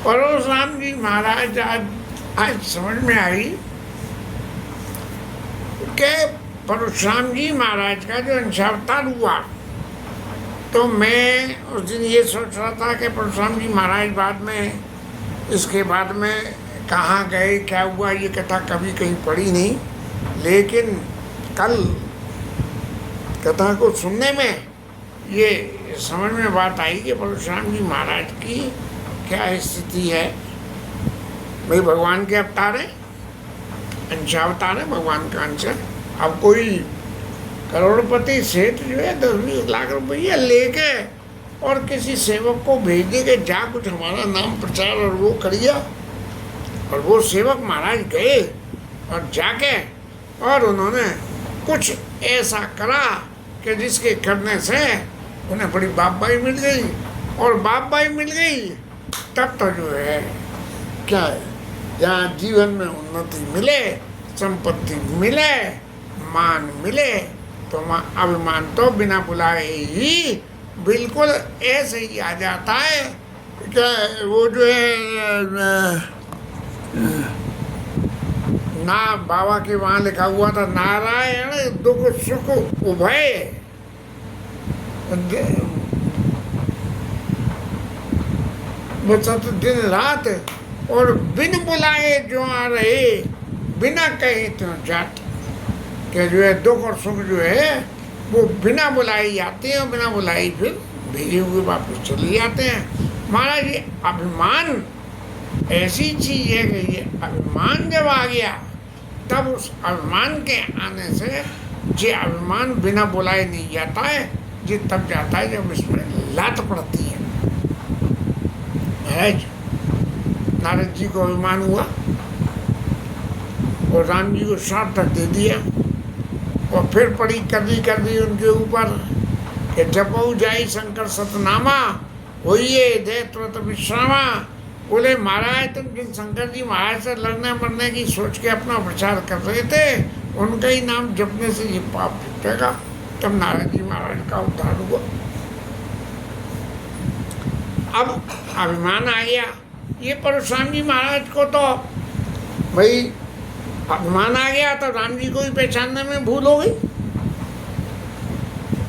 परशुराम जी महाराज आज समझ में आई कि परशुराम जी महाराज का जो अंशावतार हुआ, तो मैं उस दिन ये सोच रहा था कि परशुराम जी महाराज बाद में, इसके बाद में कहाँ गए, क्या हुआ, ये कथा कभी कहीं पढ़ी नहीं। लेकिन कल कथा को सुनने में ये समझ में बात आई कि परशुराम जी महाराज की क्या स्थिति है। भाई भगवान के अवतार है, अंशावतार है, भगवान का अंश है। अब कोई करोड़पति सेठ जो है 10-20 लाख रुपया लेके और किसी सेवक को भेज दे के जा कुछ हमारा नाम प्रचार और वो करिए, और वो सेवक महाराज गए और जाके और उन्होंने कुछ ऐसा करा कि जिसके करने से उन्हें बड़ी बापबाई मिल गई, और बापबाई मिल गई तब तो जो है क्या है, जहाँ जीवन में उन्नति मिले, संपत्ति मिले, मान मिले, तो अभिमान तो बिना बुलाए ही बिल्कुल ऐसे ही आ जाता है कि वो जो है ना बाबा के वहाँ लिखा हुआ था, नारायण दुख सुख उभय, बचत दिन रात, और बिन बुलाए जो आ रहे, बिना कहे तो जाते। कि जो है दुख और सुख जो है वो बिना बुलाए आते हैं और बिना बुलाए फिर भेजे हुए वापस चले जाते हैं। महाराज ये अभिमान ऐसी चीज है कि ये अभिमान जब आ गया तब उस अभिमान के आने से ये अभिमान बिना बुलाए नहीं जाता है, ये तब जाता है जब इसमें लात पड़ती है। महाराज नारद जी को अभिमान हुआ और राम जी को श्राप तक दे दिया, और फिर पड़ी कर दी उनके ऊपर कि जपऊ जाई शंकर सतनामा होइए दे तुरंत विश्रामा। बोले महाराज तुम जिन शंकर जी महाराज से लड़ने मरने की सोच के अपना प्रचार कर रहे थे, उनका ही नाम जपने से ये पाप छूटेगा। तब नारद जी महाराज का उद्धार हुआ। अब अभिमान आ गया ये परशुराम जी महाराज को, तो भाई अभिमान आ गया तो राम जी को ही पहचानने में भूल हो गई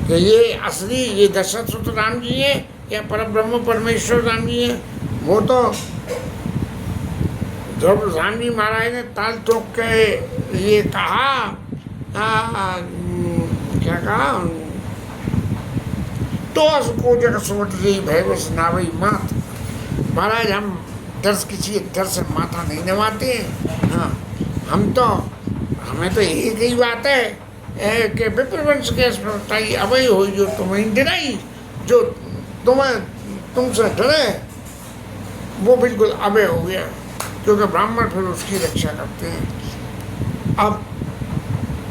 कि ये असली, ये दशरथ सुत राम जी हैं या परब्रह्म परमेश्वर राम जी हैं। वो तो जब राम जी महाराज ने ताल ठोक के ये कहा, क्या कहा, तो उसको जगह सोच रही भय बस ना भाई मात। महाराज हम दर्श किसी डर से माथा नहीं नवाते हैं। हाँ, हम तो, हमें तो एक ही बात है कि विप्रवंश के बताइए अभय हो जो तुम्हें डराई, जो तुमसे डरे वो बिल्कुल अभय हो गया, क्योंकि ब्राह्मण फिर उसकी रक्षा करते हैं। अब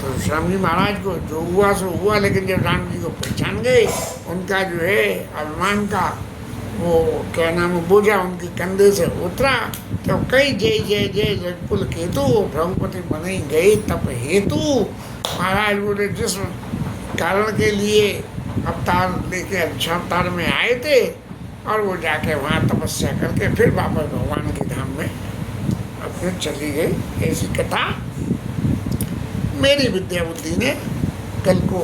परशुराम जी महाराज को जो हुआ सो हुआ, लेकिन जब राम जी को पहचान गए, उनका जो है अभिमान का वो क्या नाम बोझा उनके कंधे से उतरा, तो कई जय जय जय जय कुल केतु भ्रमपति बने गए तप हेतु। महाराज बोले जिस कारण के लिए अवतार लेके अच्छा अवतार में आए थे, और वो जाके वहाँ तपस्या करके फिर वापस भगवान के धाम में अपने चली गई। ऐसी कथा मेरी विद्या बुद्धि ने कल को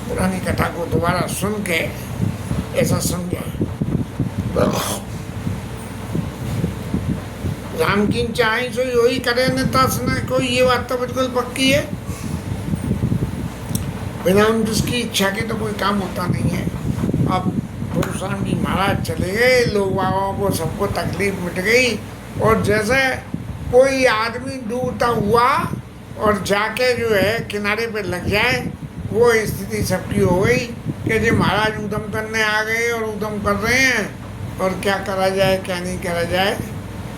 पुरानी कथा को दोबारा सुन के ऐसा समझा। राम की चाहे सो यही करे न कोई, ये बात तो बिल्कुल पक्की है। बिना जिसकी इच्छा के तो कोई काम होता नहीं है। अब परशुराम जी महाराज चले गए, लोग बाबाओं को सबको तकलीफ मिट गई, और जैसे कोई आदमी डूबता हुआ और जाके जो है किनारे पे लग जाए, वो स्थिति सबकी हो गई कि जी महाराज उद्यम करने आ गए और उद्यम कर रहे हैं, और क्या करा जाए क्या नहीं करा जाए।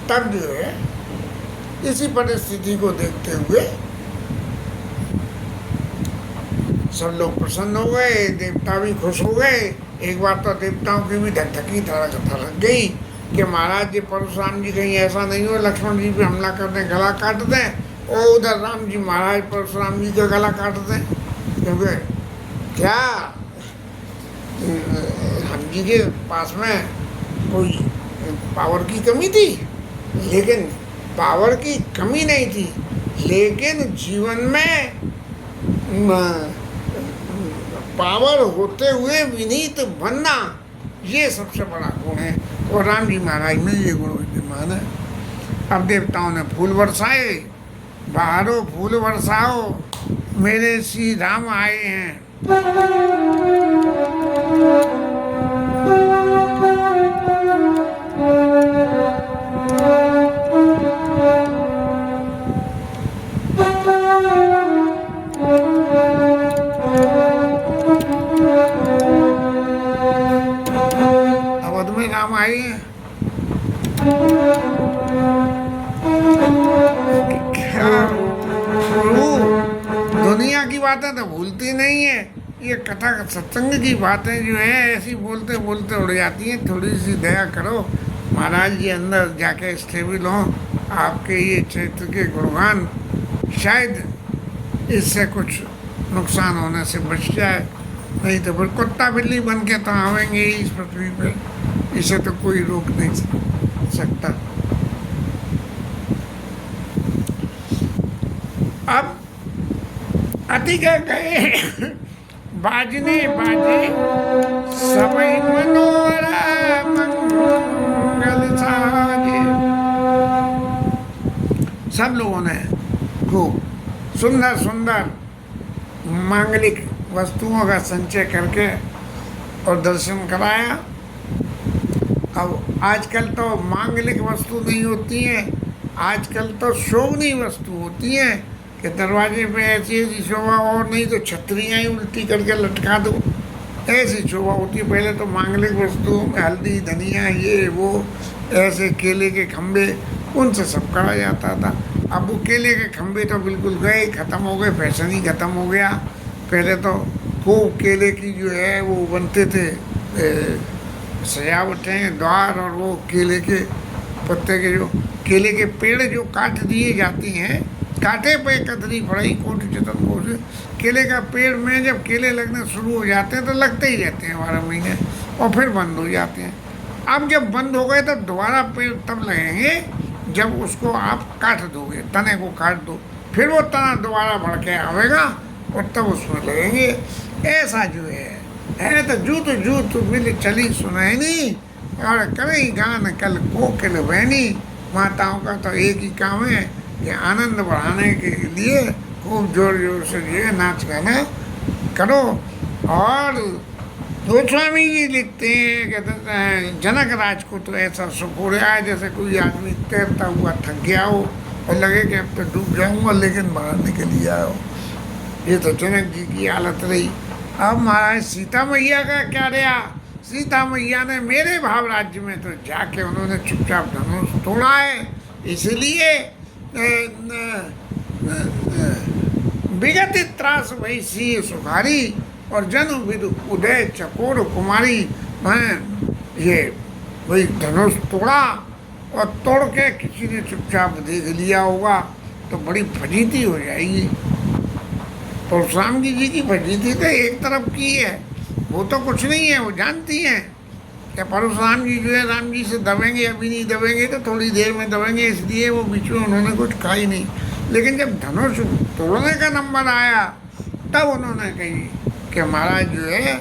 तब जो है इसी परिस्थिति को देखते हुए सब लोग प्रसन्न हो गए, देवता भी खुश हो गए। एक बार तो देवताओं की भी धकधकी थरक गई कि महाराज जी परशुराम जी कहीं ऐसा नहीं हो लक्ष्मण जी पे हमला कर दें, गला काट दें, और उधर राम जी महाराज परशुराम जी का गला काट दें। क्योंकि क्या राम जी के पास में कोई पावर की कमी थी, लेकिन पावर की कमी नहीं थी, लेकिन जीवन में पावर होते हुए विनीत बनना, ये सबसे बड़ा गुण है। और राम जी महाराज में ये गुण विद्यमान है। अब देवताओं ने फूल बरसाए, बाहरों फूल बरसाओ, मेरे श्री राम आए हैं। अवध में राम आए हैं। दुनिया की बातें तो भूलती नहीं है, ये कथा सत्संग की बातें जो है ऐसी बोलते बोलते उड़ जाती हैं। थोड़ी सी दया करो, महाराज जी अंदर जाके स्टेबल हों, आपके ये चरित्र के गुणगान शायद इससे कुछ नुकसान होने से बच जाए, नहीं तो फिर कुत्ता बिल्ली बन के तो आवेंगे इस पृथ्वी पे, इसे तो कोई रोक नहीं सकता। अब अति कह गए बाजने बाजे सबई मनोहरा मंगल साजे। सब लोगों ने खूब सुंदर सुंदर मांगलिक वस्तुओं का संचय करके और दर्शन कराया। अब आजकल तो मांगलिक वस्तु नहीं होती हैं, आजकल तो शोभनी वस्तु होती हैं कि दरवाजे पे ऐसी ऐसी शोभा, और नहीं तो छतरियाँ ही उल्टी करके लटका दो, ऐसी शोभा होती है। पहले तो मांगलिक वस्तुओं में हल्दी धनिया ये वो ऐसे केले के खम्भे, उनसे सब करा जाता था। अब वो केले के खम्भे तो बिल्कुल गए, ख़त्म हो गए, फैशन ही ख़त्म हो गया। पहले तो खूब केले की जो है वो बनते थे सजावटें द्वार, और वो केले के पत्ते के जो केले के पेड़ जो काट दिए जाती हैं, काटे पे कतरी पड़ाई कोट चतन को से, केले का पेड़ में जब केले लगने शुरू हो जाते हैं तो लगते ही रहते हैं 12 महीने, और फिर बंद हो जाते हैं। अब जब बंद हो गए तो दोबारा पेड़ तब लगेंगे जब उसको आप काट दोगे, तने को काट दो, फिर वो तना दोबारा बढ़ के आवेगा और तब उसमें लगेंगे। ऐसा जो है तो जूत मिल चली सुनैनी, और करे गान कल कोकिल बहनी। माताओं का तो एक ही काम है कि आनंद बढ़ाने के लिए खूब जोर जोर से जो है नाच गाना करो। और गोस्वामी जी लिखते हैं, कहते हैं जनक राज को तो ऐसा सुख हो रहा है जैसे कोई आदमी तैरता हुआ थक गया हो और लगे कि अब तो डूब जाऊंगा, लेकिन बाहर निकल ही आया हो। ये तो जनक जी की हालत रही। अब महाराज सीता मैया का क्या रहा? सीता मैया ने मेरे भाव राज्य में तो जाके उन्होंने चुपचाप धनुष तोड़ा है, इसलिए विगत त्रास वैसी सुखारी और जन विद उदय चकोर कुमारी। मैं ये वही धनुष तोड़ा, और तोड़ के किसी ने चुपचाप देख लिया होगा तो बड़ी फजीती हो जाएगी। परशुराम जी की फजीती तो एक तरफ की है, वो तो कुछ नहीं है, वो जानती हैं कि परशुराम जी जो है राम जी से दबेंगे, अभी नहीं दबेंगे तो थोड़ी देर में दबेंगे, इसलिए वो बीच में उन्होंने कुछ कहा ही नहीं। लेकिन जब धनुष तोड़ने का नंबर आया तब उन्होंने कही कि महाराज जो है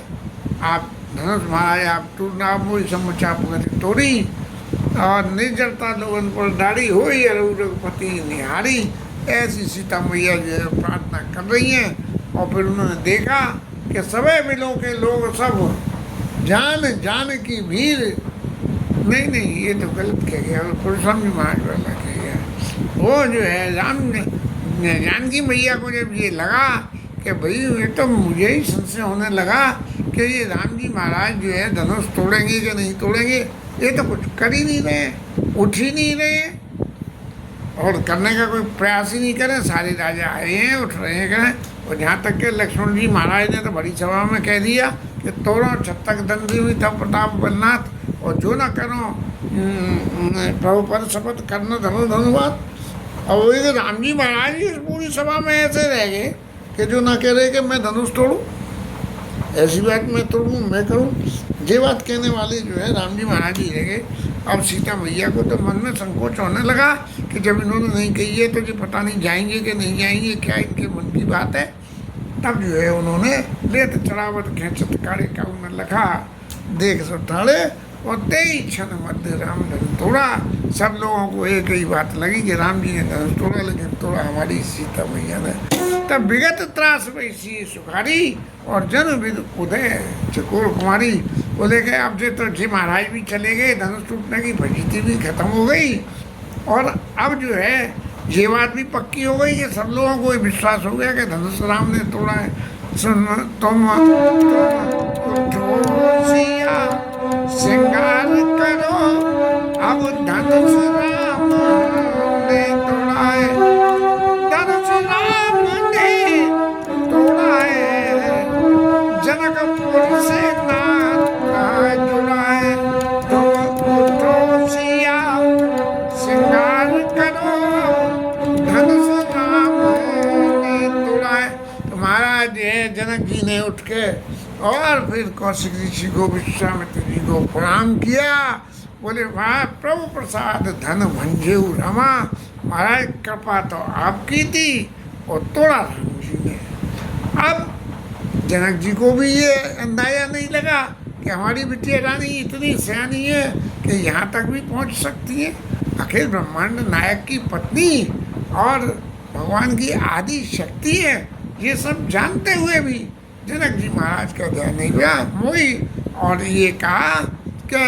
आप धनुष महाराज आप टूटना, आप वही समुचा तोड़ी, और निर्जरता लोगन पर दाढ़ी हो रघुपति निहारी। ऐसी सीता मैया जो है प्रार्थना कर रही हैं। और फिर उन्होंने देखा कि सभी बिलों के लोग सब जान की भीड़, नहीं ये तो गलत कह गया, परशुराम जी महाराज वाला कह गया। वो जो है जानकी मैया को जब ये लगा कि भाई ये तो मुझे ही संशय होने लगा कि ये राम जी महाराज जो है धनुष तोड़ेंगे कि नहीं तोड़ेंगे, ये तो कुछ कर ही नहीं रहे, उठ ही नहीं रहे और करने का कोई प्रयास ही नहीं करें। सारे राजा आए हैं, उठ रहे हैं करें। और जहाँ तक के लक्ष्मण जी महाराज ने तो बड़ी सभा में कह दिया कि तोड़ो छत्तक दंडी हुई था प्रताप बलनाथ, और जो ना करो प्रभु पर शपथ करना धनुवाद। और वही तो राम जी महाराज इस पूरी सभा में ऐसे रह गए कि जो ना कह रहे कि मैं धनुष तोड़ूँ। ऐसी बात मैं तोड़ूँ, मैं करूँ? ये बात कहने वाले जो है राम जी महाराज जी रह गए। अब सीता मैया को तो मन में संकोच होने लगा कि जब इन्होंने नहीं कही है तो ये पता नहीं जाएंगे कि नहीं जाएंगे, क्या इनके मन की बात है। तब जो है उन्होंने लेत चढ़ावत खेचत कारे का उन्हें लखा, देख सो ठाड़े और तेई क्षण मध्य राम धनुष तोड़ा। सब लोगों को एक ही बात लगी कि राम जी ने धनुष तोड़ा, लेकिन तोड़ा हमारी सीता मैया ने। तब विगत त्रास वैसी सुखारी और जन विद उदय चकोर कुमारी। बोले कि अब से तो जी महाराज भी चले गए, धनुष टूटने की फजीती भी खत्म हो गई, और अब जो है ये बात भी पक्की हो गई कि सब लोगों को विश्वास हो गया कि धनुष राम ने तोड़ा है। सुन तुम उठो सिया श्रृंगार करो, अब धनुष राम ने तोड़ा है, धनुष राम ने तोड़ा है, जनकपुर से नाता जुड़ा है। तुम उठो सिया श्रृंगार करो, धनुष राम ने तोड़ा है। तो महाराज जनक जी ने उठ के और फिर कौशिक ऋषि को, विश्वामित्र जी को प्रणाम किया। बोले वाह प्रभु प्रसाद धन भंजेऊ रमा। महाराज कृपा तो आपकी थी और तोड़ा राम जी ने। अब जनक जी को भी ये अंदाजा नहीं लगा कि हमारी बिटिया रानी इतनी सयानी है कि यहाँ तक भी पहुँच सकती है। अखिल ब्रह्मांड नायक की पत्नी और भगवान की आदि शक्ति है, ये सब जानते हुए भी जनक जी महाराज का ध्यान नहीं हुआ मोई, और ये कहा कि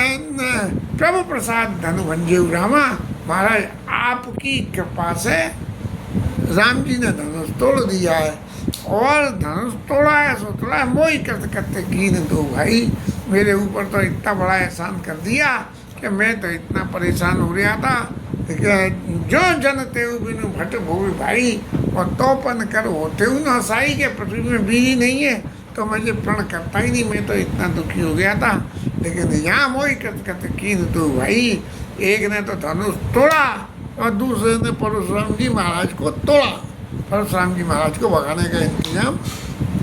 प्रभु प्रसाद धनु भंजेऊ रामा। महाराज आपकी कृपा से राम जी ने धनुष तोड़ दिया है, और धनुष तोड़ा है सो तोड़ा है, मोई करते करते कीन दो भाई। मेरे ऊपर तो इतना बड़ा एहसान कर दिया कि मैं तो इतना परेशान हो रहा था कि जो जनते बिनु भट भोग भाई, और तोपन कर होते हूँ न साई के पृथ्वी में बीजी नहीं है तो मुझे प्रण करता ही नहीं, मैं तो इतना दुखी हो गया था। लेकिन यहाँ मोई करते करते कीन दो भाई, एक ने तो धनुष तोड़ा और दूसरे ने परशुराम जी महाराज को तोड़ा, परशुराम जी महाराज को भगाने का इंतजाम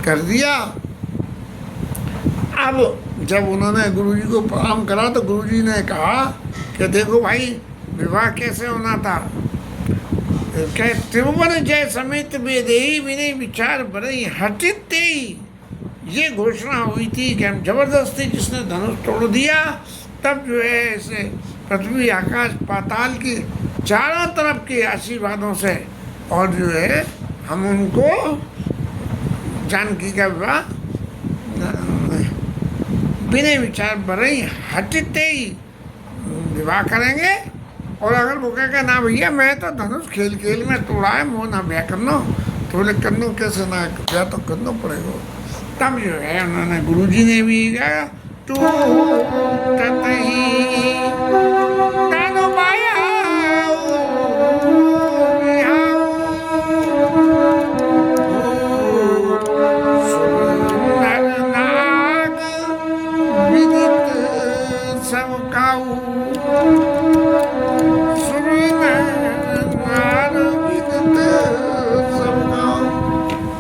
कर दिया। अब जब उन्होंने गुरुजी को प्रणाम करा तो गुरुजी ने कहा कि देखो भाई विवाह कैसे होना था। क्या त्रिभुवन जय समेत वेदेही विनय विचार बरई हटित ये घोषणा हुई थी कि हम जबरदस्ती जिसने धनुष तोड़ दिया, तब जो है इसे पृथ्वी आकाश पाताल की चारों तरफ के आशीर्वादों से और जो है हम उनको जानकी का विवाह बिना विचार बरई हटते ही विवाह करेंगे। और अगर वो कहेगा ना भैया मैं तो धनुष खेल खेल में तोड़ा है, मोह ना ब्याह करना, तो बोले करनो कैसे ना ब्याह तो करना पड़ेगा। तब जो है उन्होंने गुरुजी ने भी कहा तू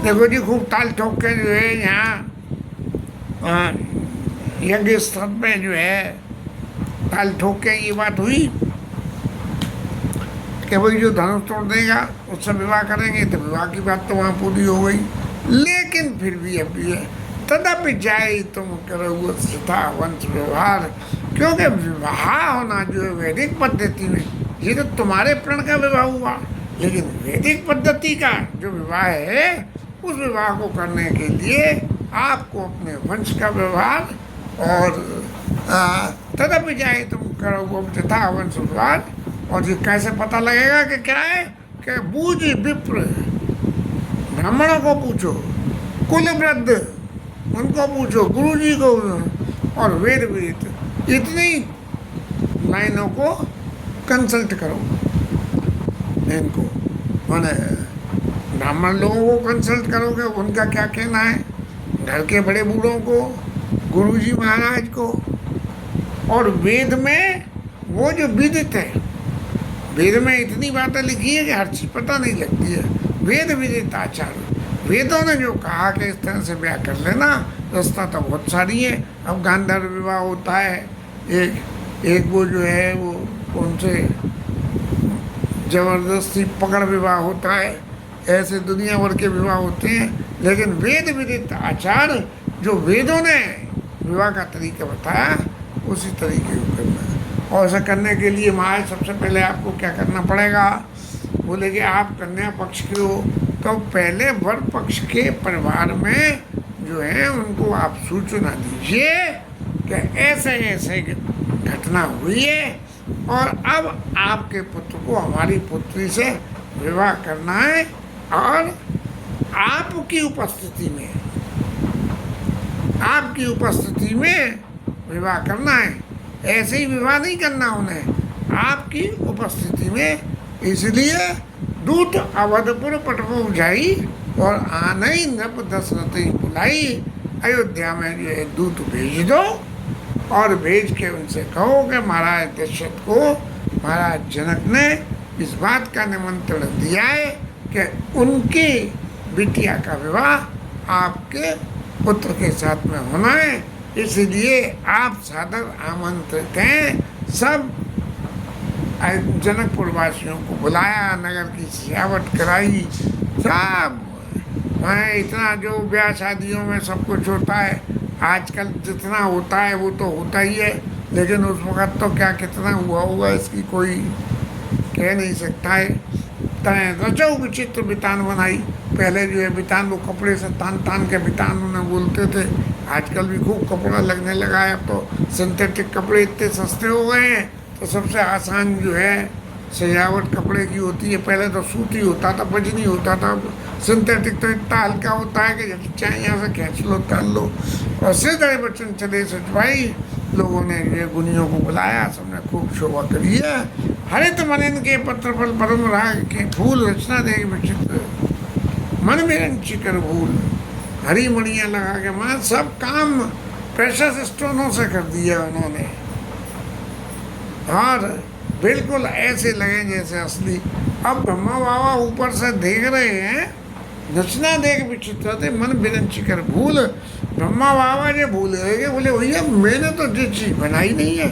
देखो जी खूब ताल ठोक के जो है यहाँ यज्ञ स्थल पे जो है ताल ठोक के ये बात हुई कि भाई जो धनुष तोड़ देगा उससे विवाह करेंगे, तो विवाह की बात तो वहाँ पूरी हो गई। लेकिन फिर भी अब ये तदपि जाए तुम करो श्रद्धा वंश व्यवहार, क्योंकि विवाह होना जो है वैदिक पद्धति में, ये तो तुम्हारे प्रण का विवाह हुआ, लेकिन वैदिक पद्धति का जो विवाह है उस विवाह को करने के लिए आपको अपने वंश का व्यवहार और तदपि जाए तुम करो तथा वंश व्यवहार। और ये कैसे पता लगेगा कि क्या है कि बूझ विप्र ब्राह्मणों को पूछो, कुल वृद्ध उनको पूछो, गुरुजी को, और वेद विदित इतनी लाइनों को कंसल्ट करो। इनको माने ब्राह्मण लोगों को कंसल्ट करोगे, उनका क्या कहना है, घर के बड़े बूढ़ों को, गुरुजी महाराज को, और वेद में वो जो विदित है, वेद में इतनी बातें लिखी है कि हर चीज़ पता नहीं लगती है। वेद विदित आचार्य, वेदों ने जो कहा कि इस तरह से ब्याह कर लेना, रास्ता तो बहुत सारी है। अब गांधर्व विवाह होता है, एक एक वो जो है वो कौन से जबरदस्ती पकड़ विवाह होता है, ऐसे दुनिया भर के विवाह होते हैं। लेकिन वेद विदित आचार जो वेदों ने विवाह का तरीका बताया उसी तरीके को करना है। और ऐसा करने के लिए महाराज सबसे पहले आपको क्या करना पड़ेगा, बोले कि आप कन्या पक्ष के हो तो पहले वर पक्ष के परिवार में जो है उनको आप सूचना दीजिए कि ऐसे ऐसे घटना हुई है और अब आपके पुत्र को हमारी पुत्री से विवाह करना है और आपकी उपस्थिति में, आपकी उपस्थिति में विवाह करना है। ऐसे ही विवाह नहीं करना उन्हें, आपकी उपस्थिति में। इसलिए दूत अवधपुर पटपो जाई और आनई नप दशरथ बुलाई। अयोध्या में जो है दूत भेज दो और भेज के उनसे कहो कि महाराज दशरथ को महाराज जनक ने इस बात का निमंत्रण दिया है कि उनकी बिटिया का विवाह आपके पुत्र के साथ में होना है, इसलिए आप सादर आमंत्रित हैं। सब जनकपुर वासियों को बुलाया, नगर की सजावट कराई, सब वहाँ इतना जो ब्याह शादियों में सब कुछ होता है आजकल जितना होता है वो तो होता ही है, लेकिन उस वक़्त तो क्या कितना हुआ होगा इसकी कोई कह नहीं सकता है। रचो विचित्र बितान बनाई, पहले जो है बितान वो कपड़े से तान तान के बितान उन्हें बोलते थे, आजकल भी खूब कपड़ा लगने लगा है। अब तो सिंथेटिक कपड़े इतने सस्ते हो गए हैं तो सबसे आसान जो है सजावट कपड़े की होती है। पहले तो सूती होता था, बजनी होता था, अब सिंथेटिक तो इतना हल्का होता है कि जब चाहे यहाँ से खींच लो तान लो। और सीधे बच्चन चले सचवाई, लोगों ने ये गुनियों को बुलाया, सबने खूब शोभा करी है। हरित मनिन के पत्र फल परम राग के फूल रचना देख विचित्र मन में चिकर भूल। हरी मणियाँ लगा के माँ सब काम प्रेशस स्टोनों से कर दिया उन्होंने और बिल्कुल ऐसे लगे जैसे असली। अब ब्रह्मा बाबा ऊपर से देख रहे हैं, रचना देख विचित्र थे मन बिरन चिकर भूल। ब्रह्मा बाबा ये भूल गए कि बोले भैया मैंने तो ये चीज़ बनाई नहीं है,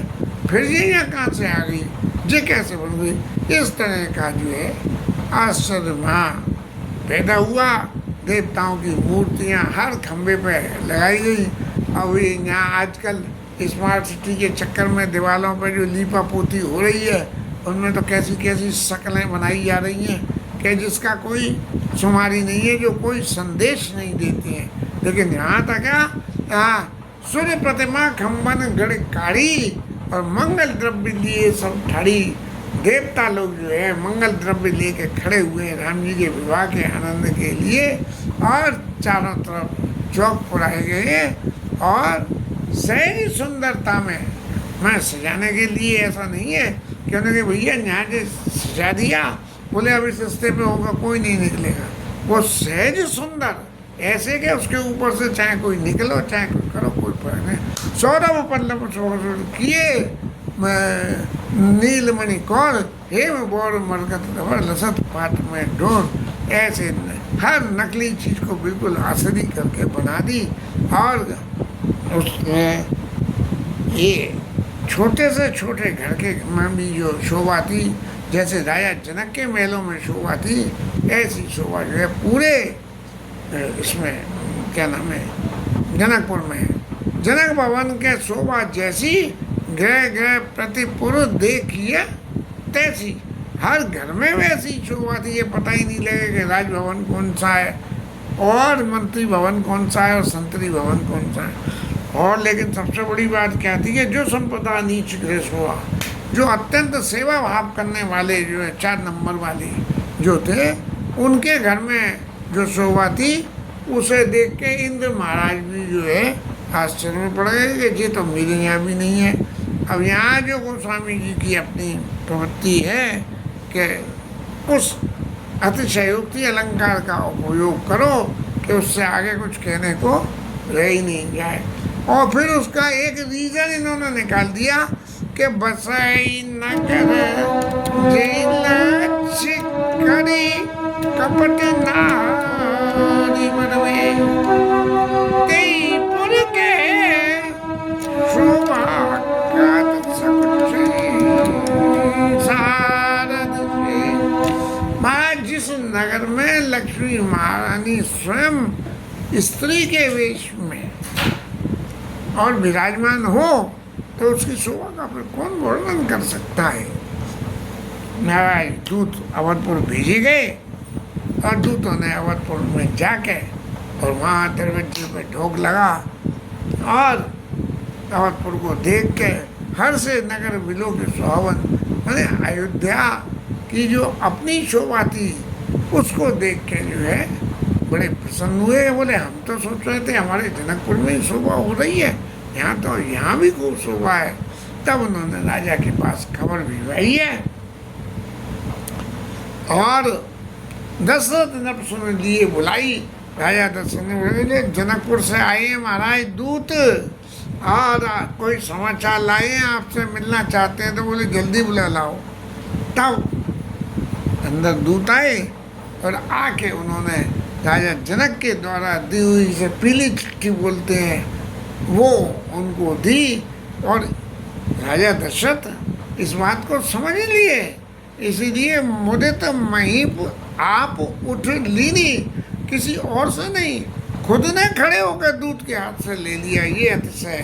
फिर ये यहाँ कहाँ से आ गई, ये कैसे बन गई। इस तरह का जो है आश्चर्य वहाँ पैदा हुआ। देवताओं की मूर्तियाँ हर खम्भे पे लगाई गई। अब ये यहाँ आजकल स्मार्ट सिटी के चक्कर में दीवारों पर जो लीपा पोती हो रही है उनमें तो कैसी कैसी शक्लें बनाई जा रही हैं कि जिसका कोई शुमारी नहीं है, जो कोई संदेश नहीं देते हैं। लेकिन यहाँ तक यहाँ सूर्य प्रतिमा खम्बन गढ़ काढ़ी और मंगल द्रव्य लिए सब ठाड़ी। देवता लोग जो है मंगल द्रव्य लेके खड़े हुए हैं राम जी के विवाह के आनंद के लिए और चारों तरफ चौक पुराए गए और सहज सुंदरता में मैं सजाने के लिए। ऐसा नहीं है क्योंकि भैया यहाँ से सजा दिया बोले अभी सस्ते पे होगा कोई नहीं निकलेगा। वो सहज सुंदर ऐसे कि उसके ऊपर से चाहे कोई निकलो चाहे कोई करो कोई फर्क नहीं। सौरभ पल्लव किए नीलमणि कौर हे बोर मरकत लसत पात में ढोर। ऐसे हर नकली चीज़ को बिल्कुल असली करके बना दी। और उसमें ये छोटे से छोटे घर के में भी जो शोभा थी, जैसे राजा जनक के महलों में शोभा थी, ऐसी शोभा जो है पूरे इसमें क्या नाम है जनकपुर में। जनक भवन के शोभा जैसी गृह गृह प्रतिपुर देखिए तैसी। हर घर में वैसी शोभा थी, ये पता ही नहीं लगे कि राजभवन कौन सा है और मंत्री भवन कौन सा है और संतरी भवन कौन सा है। और लेकिन सबसे बड़ी बात क्या थी कि जो संपदा नीच गृह शोभा, जो अत्यंत सेवा भाव करने वाले जो है 4 नंबर वाले जो थे उनके घर में जो शोभा थी उसे देख के इंद्र महाराज भी जो है आश्चर्य में पड़ गए कि ये तो मेरे यहाँ भी नहीं है। अब यहाँ जो गोस्वामी जी की अपनी प्रवृत्ति है कि उस अतिशयोक्ति अलंकार का उपयोग करो कि उससे आगे कुछ कहने को रह ही नहीं जाए। और फिर उसका एक रीज़न इन्होंने निकाल दिया कि बसाई नगर करी कपट नारी मनवे नगर में लक्ष्मी महारानी स्वयं स्त्री के वेश में और विराजमान हो तो उसकी शोभा का फिर कौन वर्णन कर सकता है। नारायण दूत अवधपुर भेजे गए और दूतों ने अवधपुर में जाके और वहाँ दरवाजे पे ढोक लगा और अवधपुर को देख के हर से नगर बिलो के सुहावन मैंने अयोध्या की जो अपनी शोभा थी उसको देख के जो है बड़े प्रसन्न हुए। बोले हम तो सोच रहे थे हमारे जनकपुर में ही शोभा हो रही है, यहाँ तो यहाँ भी खूब शोभा है। तब उन्होंने राजा के पास खबर भिजवाई है और दशरथ नरसुन ने लिए बुलाई। राजा दशरथ ने बोले जनकपुर से आए हैं महाराज दूत और कोई समाचार लाए हैं, आपसे मिलना चाहते हैं। तो बोले जल्दी बुला लाओ। तब अंदर दूत आए और आके उन्होंने राजा जनक के द्वारा दी हुई से पीली चिट्ठी बोलते हैं वो उनको दी और राजा दशरथ इस बात को समझ लिए। इसीलिए मुझे तो महीप आप उठ लीनी, किसी और से नहीं, खुद ने खड़े होकर दूत के हाथ से ले लिया। ये अतिशय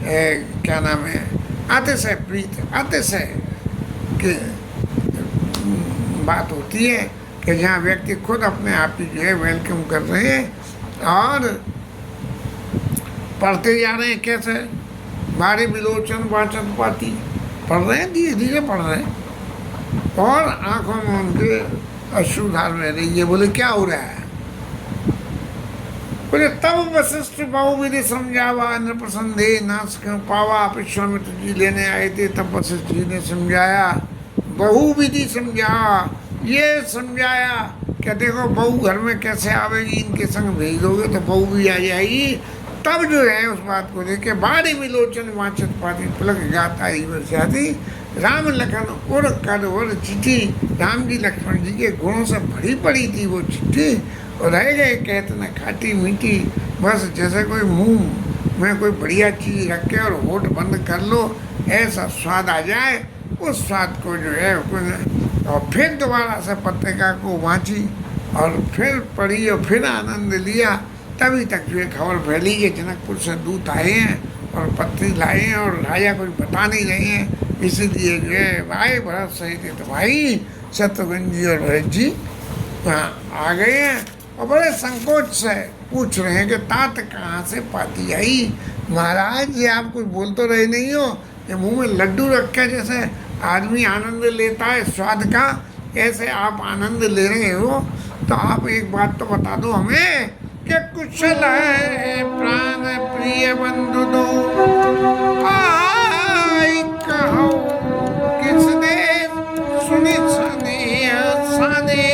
है क्या नाम है, अतिशय प्रीत अतिशय की बात होती है कि जहाँ व्यक्ति खुद अपने आप ही जो है वेलकम कर रहे हैं। और पढ़ते जा रहे हैं कैसे, बारी विलोचन वाचन पाती पढ़ रहे हैं, धीरे धीरे पढ़ रहे हैं और आंखों में उनके अश्रुधार बह रही है। बोले क्या हो रहा है? बोले तब वशिष्ठ बहुविधि समझावा नृपसंदे नाश क्यों पावा। विश्वामित्र जी लेने आए थे तब वशिष्ठ जी ने समझाया, बहुविधि समझा, ये समझाया कि देखो बहू घर में कैसे आवेगी, इनके संग भेज दोगे तो बहू भी आ जाएगी। तब जो है उस बात को देख के बारी विलोचन वाचत पाती पुलक गाता ही वर्षाती। राम लखन उड़ कर और चिट्ठी, राम जी लक्ष्मण जी के गुणों से भरी पड़ी थी वो चिट्ठी और रह गए कहते न खाटी मीठी। बस जैसे कोई मुंह में कोई बढ़िया चीज़ रख के और होठ बंद कर लो ऐसा स्वाद आ जाए, उस स्वाद को जो है और फिर दोबारा से पत्रिका को वाँची और फिर पढ़ी और फिर आनंद लिया। तभी तक जो है खबर फैली कि जनकपुर से दूत आए हैं और पत्री लाए हैं और राजा कुछ बता नहीं रहे हैं। इसीलिए जो है भाई भरत सहित तो भाई शत्रुघ्न जी और भरत जी वहाँ आ गए हैं और बड़े संकोच से पूछ रहे हैं कि तात कहाँ से पाती आई। महाराज ये आप कुछ बोल तो रहे नहीं हो, ये मुंह में लड्डू रखे जैसे आदमी आनंद लेता है स्वाद का, ऐसे आप आनंद ले रहे हो। तो आप एक बात तो बता दो हमें कि कुशल है प्राण प्रिय बंधु दो, आई कहो किसने सुनी सने साने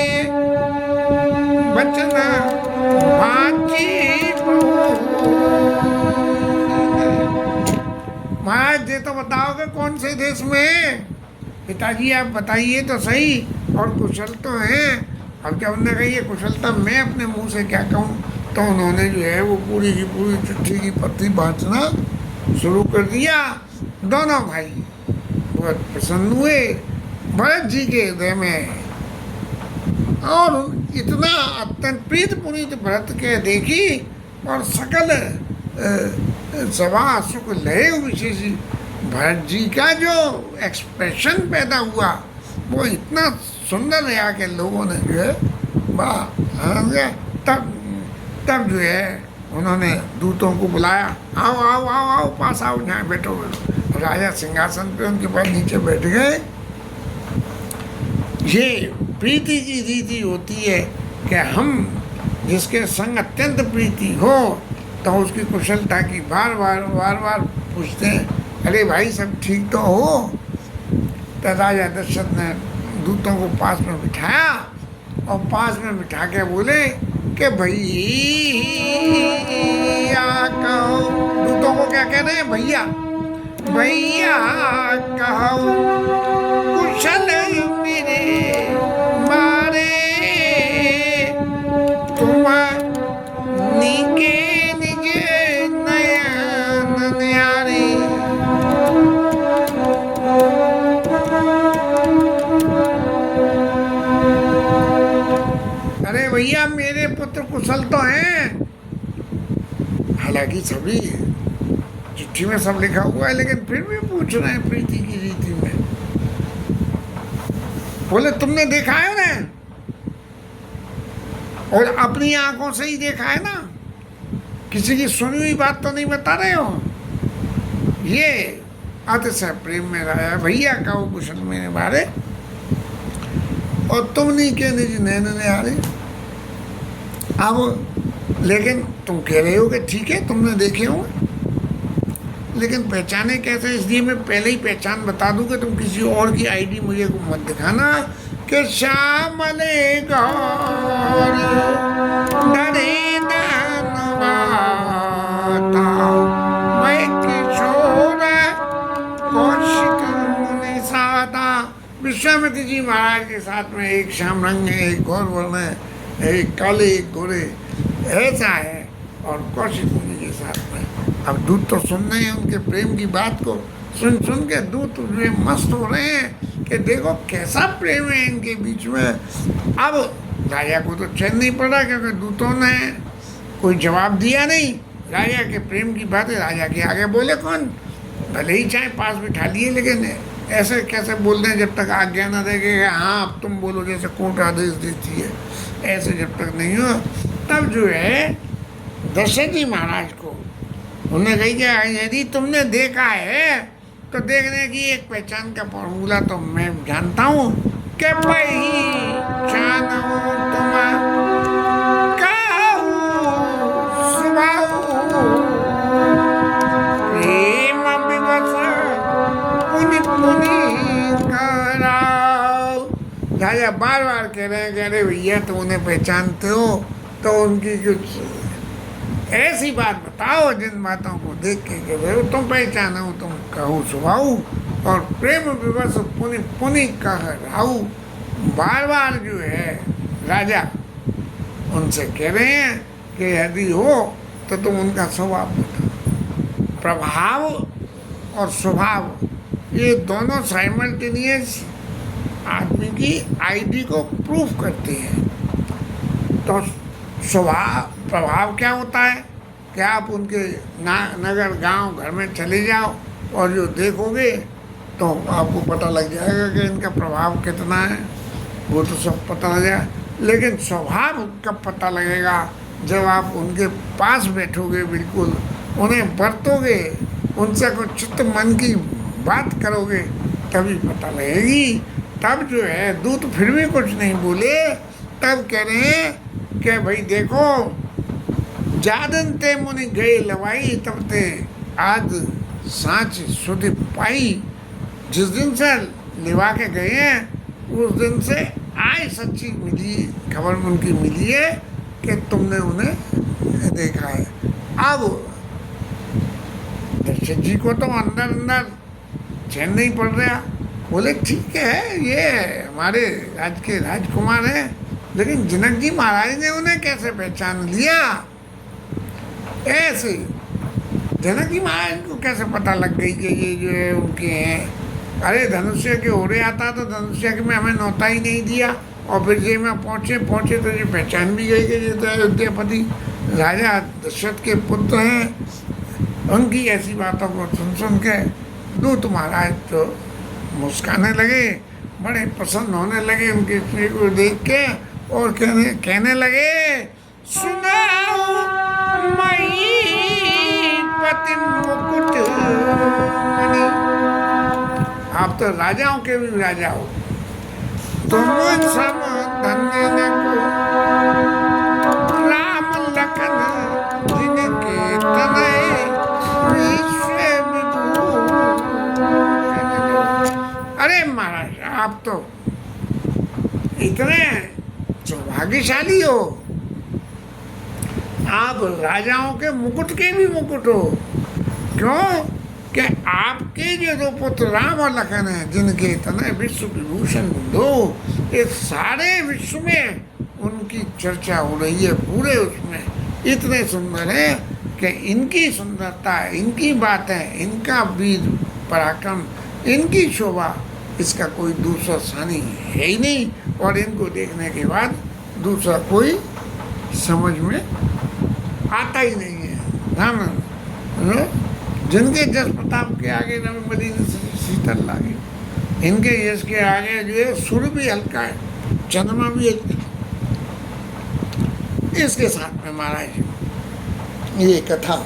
बचन बाची महाराज। ये तो बताओगे कौन से देश में? पिताजी आप बताइए तो सही, और कुशल तो हैं। अब क्या उन्होंने कही है कुशलता मैं अपने मुंह से क्या कहूँ। तो उन्होंने जो है वो पूरी की पूरी चिट्ठी की पत्री बांटना शुरू कर दिया। दोनों भाई बहुत प्रसन्न हुए भरत जी के हृदय में और इतना अत्यंत प्रीत पुनीत भरत के देखी और सकल सभा सुख लय विशेषी भरत जी का जो एक्सप्रेशन पैदा हुआ वो इतना सुंदर रहा कि लोगों ने जो है वाह आनंद गया। तब जो है उन्होंने दूतों को बुलाया, आओ आओ आओ आओ पास आओ, यहाँ बैठो बैठो। राजा सिंहासन पे उनके पास नीचे बैठ गए। ये प्रीति की रीति होती है कि हम जिसके संग अत्यंत प्रीति हो तो उसकी कुशलता की बार बार पूछते हैं, अरे भाई सब ठीक तो हो। तो राजा दशरथ ने दूतों को पास में बिठाया और पास में बिठा के बोले कि भैया कहो। दूतों को क्या कह रहे हैं? भैया भैया कहो कुशल मेरे मारे तुम नीके निजे नयन न्यारे। भैया मेरे पुत्र कुशल तो हैं, हालांकि सभी चिट्ठी में सब लिखा हुआ है, लेकिन फिर भी पूछ रहे हैं प्रीति की रीति में। बोले तुमने देखा है उन्हें, और अपनी आंखों से ही देखा है ना, किसी की सुनी हुई बात तो नहीं बता रहे हो। ये अतिशय प्रेम में रहा भैया का वो कुशल मेरे बारे, और तुम नहीं कहने जी नैन ने हारे। अब लेकिन तुम कह रहे हो कि ठीक है तुमने देखे हो, लेकिन पहचाने कैसे, इसलिए मैं पहले ही पहचान बता दूं कि तुम किसी और की आईडी मुझे को मत दिखाना कि श्यामले गौरी डरे दानवाता मैं किशोर कौशिक मुनि सादा। विश्वामित्र जी महाराज के साथ में एक श्याम रंग है, एक गौर वर्ण है, एक काले एक गोरे, ऐसा है। और कौशिक मुनि के साथ में अब दूत तो सुन रहे हैं उनके प्रेम की बात को, सुन सुन के दूत जो मस्त हो रहे हैं कि देखो कैसा प्रेम है इनके बीच में। अब राजा को तो चैन नहीं पड़ा, क्योंकि दूतों ने कोई जवाब दिया नहीं। राजा के प्रेम की बात है, राजा के आगे बोले कौन, भले ही चाहे पास बिठा लिए, लेकिन ऐसे कैसे बोल रहे हैं जब तक आज्ञा न देंगे हाँ अब तुम बोलो, जैसे कोर्ट आदेश देती है, ऐसे जब तक नहीं हो। तब जो है दशरथ जी महाराज को उन्होंने कही कि यदि तुमने देखा है तो देखने की एक पहचान का फॉर्मूला तो मैं जानता हूँ कि पहचान तुम प्रेम विवश पुनि पुनि कराओ। राजा बार बार कह रहे हैं, कह रहे भैया तुम उन्हें पहचानते हो तो उनकी कुछ ऐसी बात बताओ जिन बातों को देख के कह रहे हो तुम पहचानो, तुम कहो सुभाऊ और प्रेम विवश पुनि पुनि कहराऊ। बार बार जो है राजा उनसे कह रहे हैं कि यदि हो तो तुम उनका स्वभाव बताओ। प्रभाव और स्वभाव ये दोनों साइमल्टेनियस आदमी की आईडी को प्रूफ करते हैं। तो स्वभाव प्रभाव क्या होता है कि आप उनके नगर गांव घर में चले जाओ और जो देखोगे तो आपको पता लग जाएगा कि इनका प्रभाव कितना है, वो तो सब पता लग जाएगा। लेकिन स्वभाव कब पता लगेगा, जब आप उनके पास बैठोगे, बिल्कुल उन्हें बरतोगे, उनसे कुछ चित्त मन की बात करोगे, तभी पता लगेगी। तब जो है दूत फिर भी कुछ नहीं बोले, तब कह रहे हैं कि भाई देखो जादन ते मुनि गए लवाई तब ते आज सांच सुध पाई। जिस दिन से लिवा के गए हैं उस दिन से आज सच्ची मिली खबर उनकी मिली है कि तुमने उन्हें देखा है। अब दशरथ जी को तो अंदर अंदर चैन नहीं पड़ रहा। बोले ठीक है ये हमारे राज के राजकुमार हैं, लेकिन जनक जी महाराज ने उन्हें कैसे पहचान लिया? ऐसे जनक जी महाराज को कैसे पता लग गई कि ये जो है उनके हैं? अरे धनुष्य के ओरे आता तो धनुष्य के में हमें नौता ही नहीं दिया, और फिर ये में पहुँचे तो ये पहचान भी गई कि ये तो अयोध्यापति राजा दशरथ के पुत्र हैं। उनकी ऐसी बातों को सुन सुन के दूत महाराज तो मुस्काने लगे, बड़े प्रसन्न होने लगे उनके स्त्री को देख के, और कहने लगे सुनाओ मई पति मुकुट मणि। आप तो राजाओं के भी राजा हो, तुम सम धन्य न को राम लखन जिनके तनय विश्व अरे महाराज आप तो इतने सौभाग्यशाली हो, आप राजाओं के मुकुट के भी मुकुट हो। क्यों कि आपके जो दो पुत्र राम और लखन हैं, जिनके तनय विश्व विभूषण दो, ये सारे विश्व में उनकी चर्चा हो रही है। पूरे उसमें इतने सुंदर है कि इनकी सुंदरता, इनकी बातें, इनका वीर पराक्रम, इनकी शोभा, इसका कोई दूसरा सानी है ही नहीं। और इनको देखने के बाद दूसरा कोई समझ में आता ही नहीं है। राम जिनके जस प्रताप के आगे रवि मलिन शीतल लागे, इनके यश के आगे जो है सूर्य भी हल्का है, चंद्रमा भी हल्का। इसके साथ में महाराज ये कथा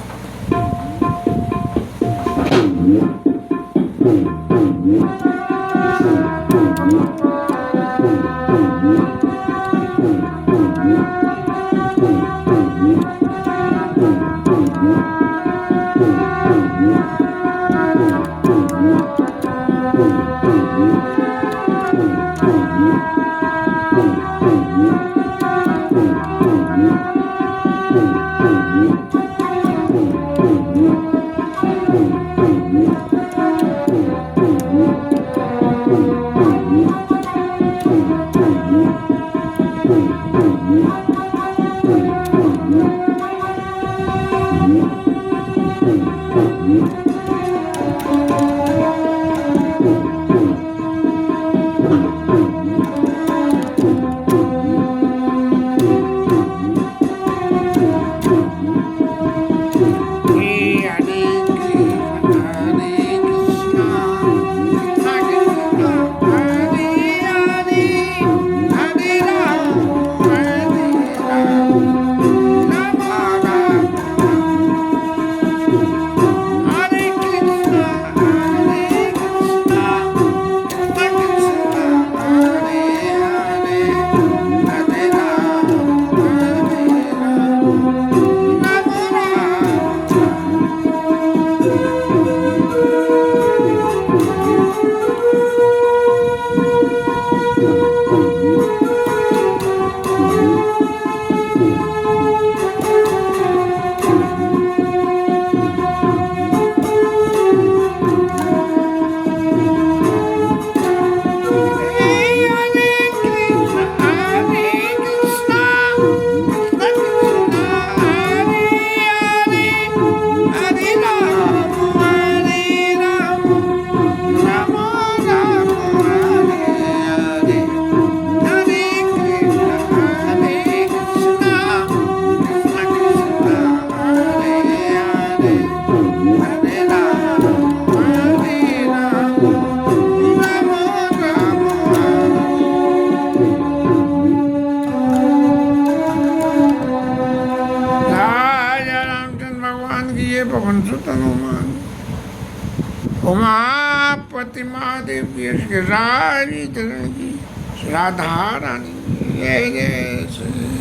पवन सुत हनुमान उमापति महादेव की रानी राधा रानी जय जय श्री